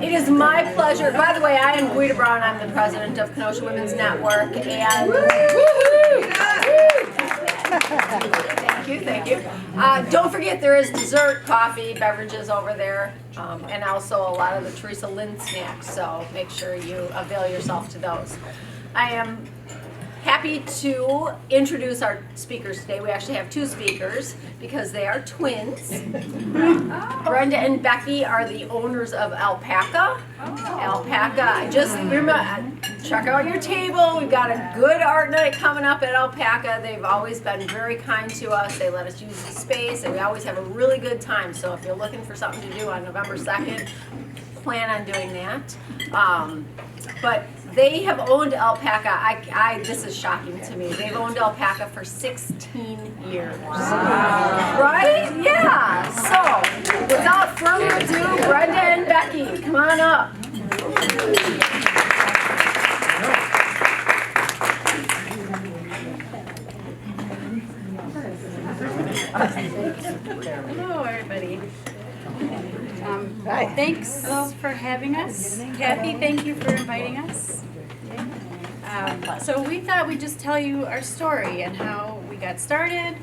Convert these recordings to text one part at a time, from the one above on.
It is my pleasure. By the way, I am Guida Brown. I'm the president of Kenosha Women's Network. And thank you. Don't forget there is dessert, coffee, beverages over there, and also a lot of the Teresa Lynn snacks. So make sure you avail yourself to those. I am happy to introduce our speakers today. We actually have two speakers because they are twins. Brenda and Becky are the owners of Alpaca. Alpaca, just remember, check out your table. We've got a good art night coming up at Alpaca. They've always been very kind to us. They let us use the space, and we always have a really good time. So if you're looking for something to do on November 2nd, plan on doing that. But they have owned Alpaca. This is shocking to me. They've owned Alpaca for 16 years. Wow. Right? Yeah. So, without further ado, Brenda and Becky, come on up. Hello, everybody. Thanks for having us. Kathy, thank you for inviting us. So we thought we'd just tell you our story and how we got started,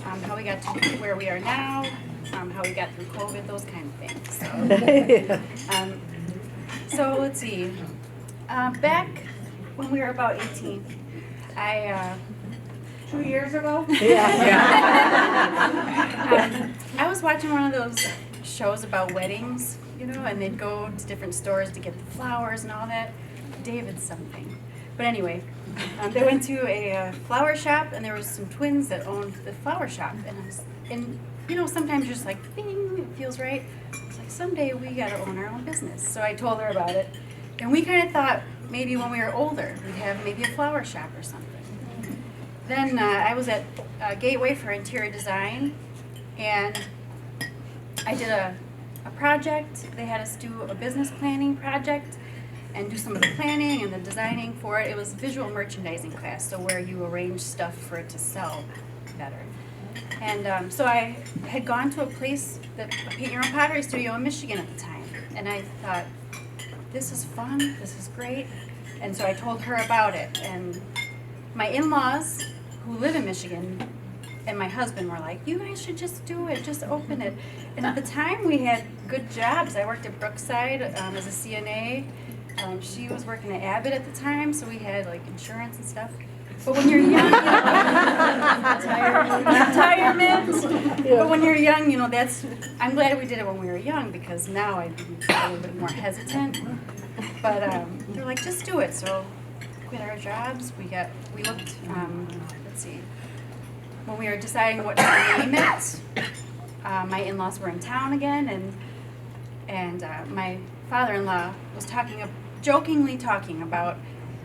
how we got to where we are now, how we got through COVID, those kind of things. So let's see. Back when we were about 18, 2 years ago? I was watching one of those shows about weddings, and they'd go to different stores to get the flowers and all that. David's something. But anyway, they went to a flower shop, and there was some twins that owned the flower shop. And sometimes you're just like, bing, it feels right. It's like, someday we got to own our own business. So I told her about it. And we kind of thought maybe when we were older, we'd have maybe a flower shop or something. Then I was at Gateway for interior design, and I did a project. They had us do a business planning project and do some of the planning and the designing for it. It was visual merchandising class, so where you arrange stuff for it to sell better. And so I had gone to a place, a paint your own pottery studio in Michigan at the time, and I thought, this is fun, this is great. And so I told her about it, and my in-laws who live in Michigan and my husband were like, you guys should just do it, just open it. And at the time we had good jobs. I worked at Brookside as a CNA. She was working at Abbott at the time, so we had like insurance and stuff. But when you're young, retirement. But when you're young, I'm glad we did it when we were young, because now I'd be a little bit more hesitant. But they're like, just do it. So quit our jobs. We looked, let's see, when we were deciding what to name it, my in-laws were in town again, and my father-in-law was jokingly talking about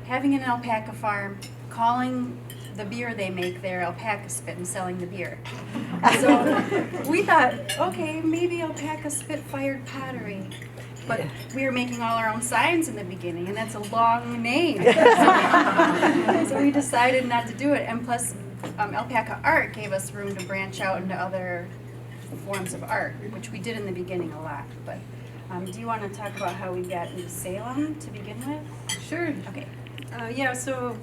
having an alpaca farm, calling the beer they make there alpaca spit, and selling the beer. So we thought, okay, maybe alpaca spit fired pottery. But we were making all our own signs in the beginning, and that's a long name. So we decided not to do it. And plus, Alpaca Art gave us room to branch out into other forms of art, which we did in the beginning a lot. But do you want to talk about how we got into Salem to begin with? Sure. Okay. So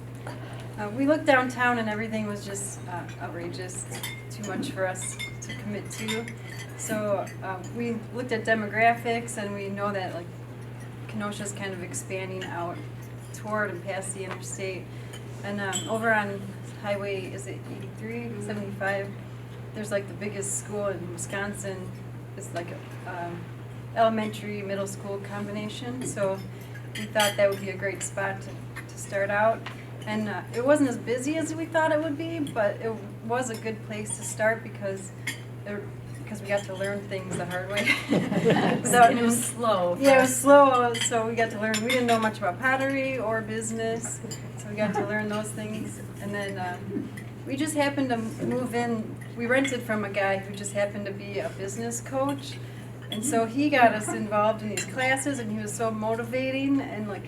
we looked downtown, and everything was just outrageous, too much for us to commit to. So we looked at demographics, and we know that like Kenosha's kind of expanding out toward and past the interstate. And over on Highway, is it 83, 75? There's like the biggest school in Wisconsin. It's like a elementary, middle school combination. So we thought that would be a great spot to start out. And it wasn't as busy as we thought it would be, but it was a good place to start because we got to learn things the hard way. And it was slow. Yeah, it was slow, so we got to learn. We didn't know much about pottery or business, so we got to learn those things. And then we just happened to move in. We rented from a guy who just happened to be a business coach. And so he got us involved in these classes, and he was so motivating, and like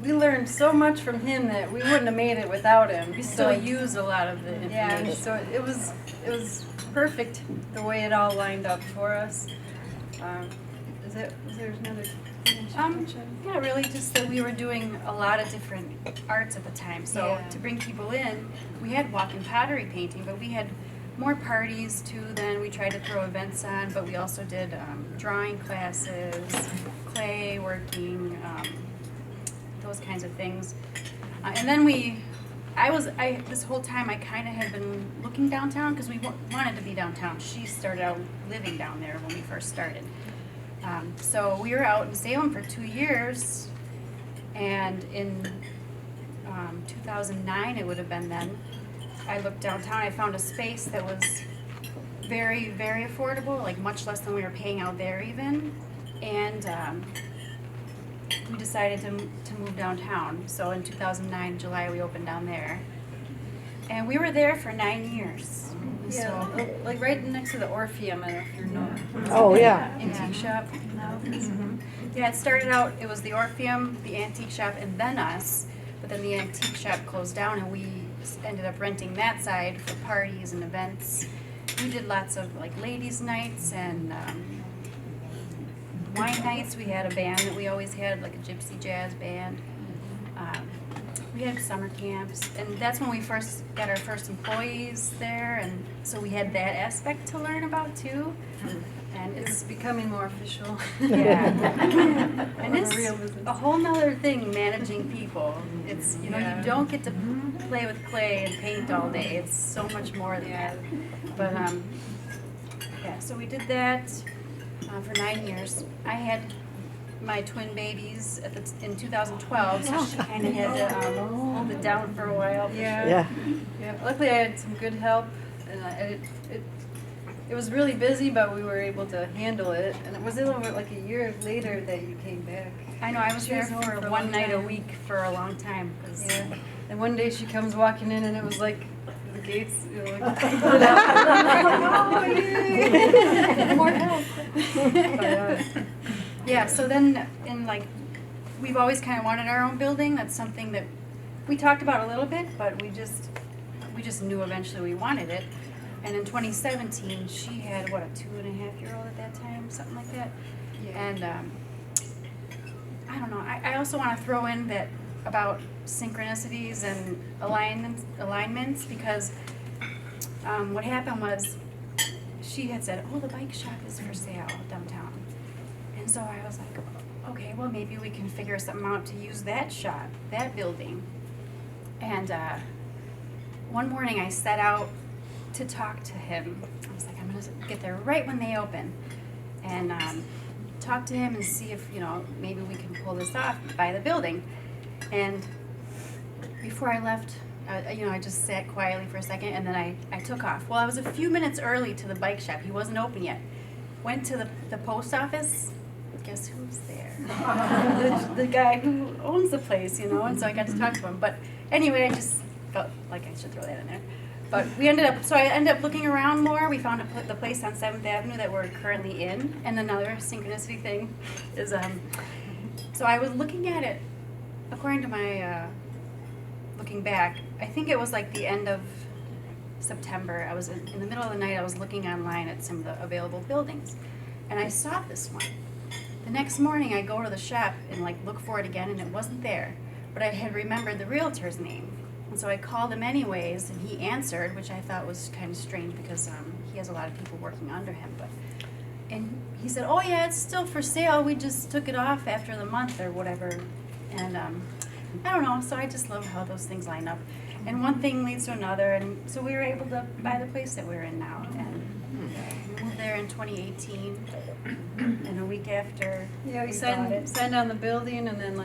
we learned so much from him that we wouldn't have made it without him. We still use a lot of the information. Yeah, and so it was perfect the way it all lined up for us. Was there another? Yeah, really just that we were doing a lot of different arts at the time. So Yeah. to bring people in, we had walk-in pottery painting, but we had more parties too. Then we tried to throw events on, but we also did drawing classes, clay working, those kinds of things. And then this whole time I kind of had been looking downtown because we wanted to be downtown. She started out living down there when we first started. So we were out in Salem for 2 years, and in 2009, it would have been then, I looked downtown, I found a space that was very, very affordable, like much less than we were paying out there even, and we decided to move downtown. So in 2009, July, we opened down there, and we were there for 9 years. Yeah, So, like right next to the Orpheum, I don't know if you know. Oh, yeah. Antique shop now. yeah, it started out, it was the Orpheum, the antique shop, and then us. But then the antique shop closed down, and we ended up renting that side for parties and events. We did lots of like ladies' nights and wine nights. We had a band that we always had, like a gypsy jazz band. We had summer camps, and that's when we first got our first employees there, and so we had that aspect to learn about too. And It's becoming more official. yeah, and More it's real business. a whole nother thing managing people. It's you Yeah. don't get to play with clay and paint all day. It's so much more than Yeah. that. But yeah, so we did that for 9 years. I had my twin babies in 2012, so she kind of had to hold it down for a while. for Yeah. sure. Yeah. Yeah, luckily I had some good help, and it was really busy, but we were able to handle it. And it was like a year later that you came back. I know, I was She there was home for for a one long night a time. week for a long time. 'Cause Yeah. And one day she comes walking in, and it was like the gates, More help. Yeah, so then we've always kind of wanted our own building. That's something that we talked about a little bit, but we just knew eventually we wanted it. And in 2017, she had a 2.5-year-old at that time, something like that. And I don't know. I also want to throw in that about synchronicities and alignments because what happened was she had said, "Oh, the bike shop is for sale downtown," and so I was like, "Okay, well maybe we can figure something out to use that shop, that building." And one morning I set out to talk to him. I was like, "I'm gonna get there right when they open," and talk to him and see if maybe we can pull this off, buy the building. And before I left, I just sat quietly for a second, and then I took off. Well, I was a few minutes early to the bike shop. He wasn't open yet. Went to the post office. Guess who's there? the guy who owns the place, and so I got to talk to him. But anyway, I just felt like I should throw that in there. But I ended up looking around more. We found the place on 7th Avenue that we're currently in. And another synchronicity thing is, so I was looking at it, according to my, looking back, I think it was like the end of September. I was in the middle of the night, I was looking online at some of the available buildings. And I saw this one. The next morning I go to the shop and look for it again, and it wasn't there. But I had remembered the realtor's name. And so I called him anyways, and he answered, which I thought was kind of strange because he has a lot of people working under him. And he said, "Oh yeah, it's still for sale. We just took it off after the month or whatever." And I don't know. So I just love how those things line up. And one thing leads to another, and so we were able to buy the place that we're in now. And we moved there in 2018, and a week after Yeah, we bought signed it. on the building, and then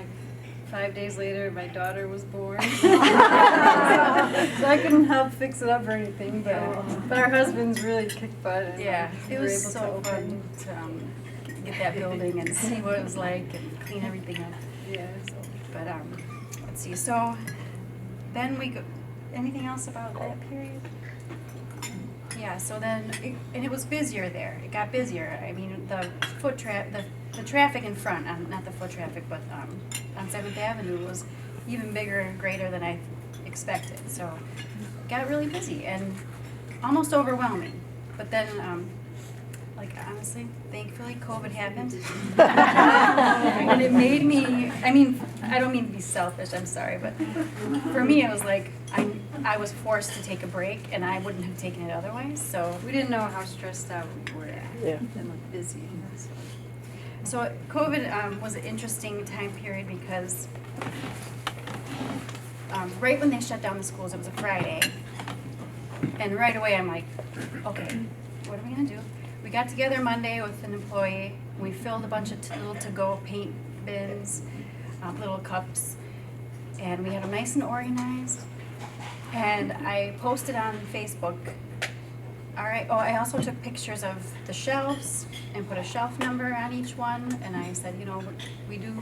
5 days later, my daughter was born. So I couldn't help fix it up or anything, but our husband's really kicked butt. And Yeah, we it were was able so to open. fun to get that building and see what it was like and clean everything up. Yeah. But let's see. So then we go. Anything else about that period? Yeah. So then, it was busier there. It got busier. I mean, the traffic in front, not the foot traffic, but on 7th Avenue was even bigger and greater than I expected. So it got really busy and almost overwhelming. But then, honestly, thankfully, COVID happened. And it made me, I mean, I don't mean to be selfish, I'm sorry, but for me, it was like, I was forced to take a break, and I wouldn't have taken it otherwise, so. We didn't know how stressed out we were Yeah. and like busy. So COVID was an interesting time period because right when they shut down the schools, it was a Friday. And right away I'm like, okay, what are we gonna do? We got together Monday with an employee. We filled a bunch of little to-go paint bins, little cups, and we had them nice and organized. And I posted on Facebook. All right. Oh, I also took pictures of the shelves and put a shelf number on each one. And I said, you know, we do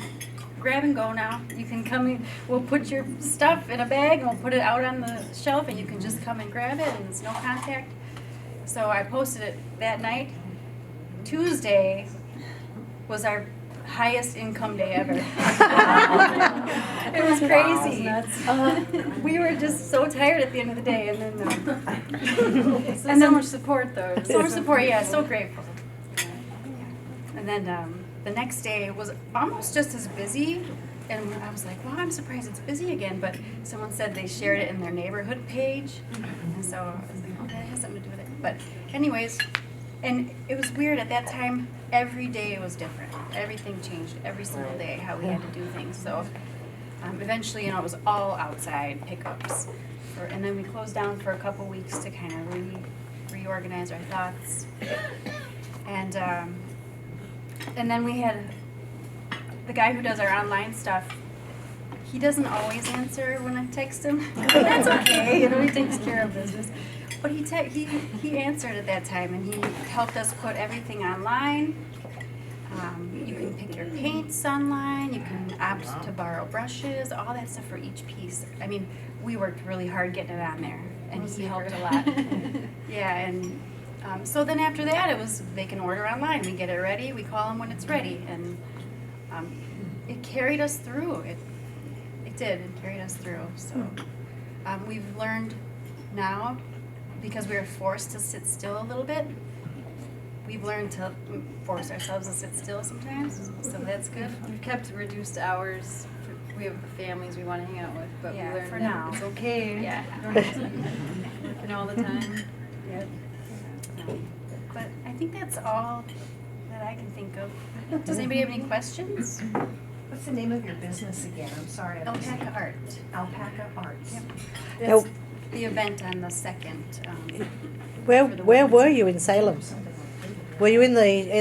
grab and go now. You can come in. We'll put your stuff in a bag and we'll put it out on the shelf, and you can just come and grab it, and it's no contact. So I posted it that night. Tuesday was our highest income day ever. It was crazy. We were just so tired at the end of the day, and then So much support though. so much support. Yeah, so grateful. And then the next day was almost just as busy, and I was like, "Well, I'm surprised it's busy again." But someone said they shared it in their neighborhood page, and so I was like, "Oh, that has something to do with it." But anyways, and it was weird at that time. Every day was different. Everything changed every single day, how we had to do things. So eventually, you know, it was all outside pickups. And then we closed down for a couple weeks to kind of reorganize our thoughts. And then we had the guy who does our online stuff. He doesn't always answer when I text him. That's okay, you know, he takes care of business. But he answered at that time, and he helped us put everything online. You can pick your paints online. You can opt to borrow brushes, all that stuff for each piece. I mean, we worked really hard getting it on there, and he helped a lot. Yeah, and so then after that, it was they can order online. We get it ready. We call them when it's ready, and it carried us through. It did. It carried us through. So we've learned now, because we were forced to sit still a little bit. We've learned to force ourselves to sit still sometimes, so that's good. We've kept reduced hours. We have families we want to hang out with, but Yeah, we learned for that now. it's okay. Yeah. You don't have to be working all the time. Yep. But I think that's all that I can think of. Does anybody have any questions? What's the name of your business again? I'm sorry. I missed Alpaca it. Art. Alpaca Art. Yep. Now, That's the event on the 2nd. where were you in Salem? Were you in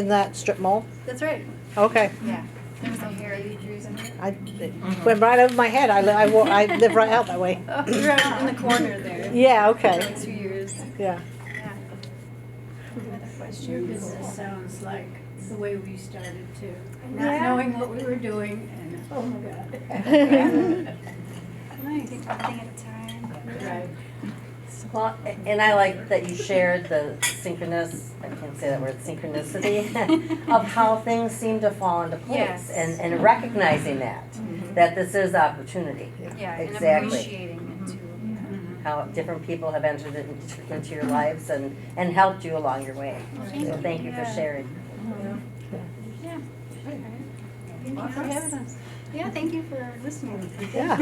that strip mall? That's right. Okay. Yeah. There was a hairy. It went right over my head. I live right out that way. Oh, We were out in the corner there Yeah, for okay. like 2 years. Yeah. Yeah. Other Your questions? business sounds like the way we started too. Yeah. Not knowing what we were doing and, oh my God. Nice. Take one thing at a time. Right. Well, and I like that you shared the I can't say that word, synchronicity, of how things seem to fall into place. Yes. And recognizing that this is opportunity. Yeah, Exactly. and appreciating it too. How different people have entered into your lives and helped you along your way. So thank you for Yeah. sharing. Yeah. Thank you for having us. Yeah, thank you for listening. Yeah.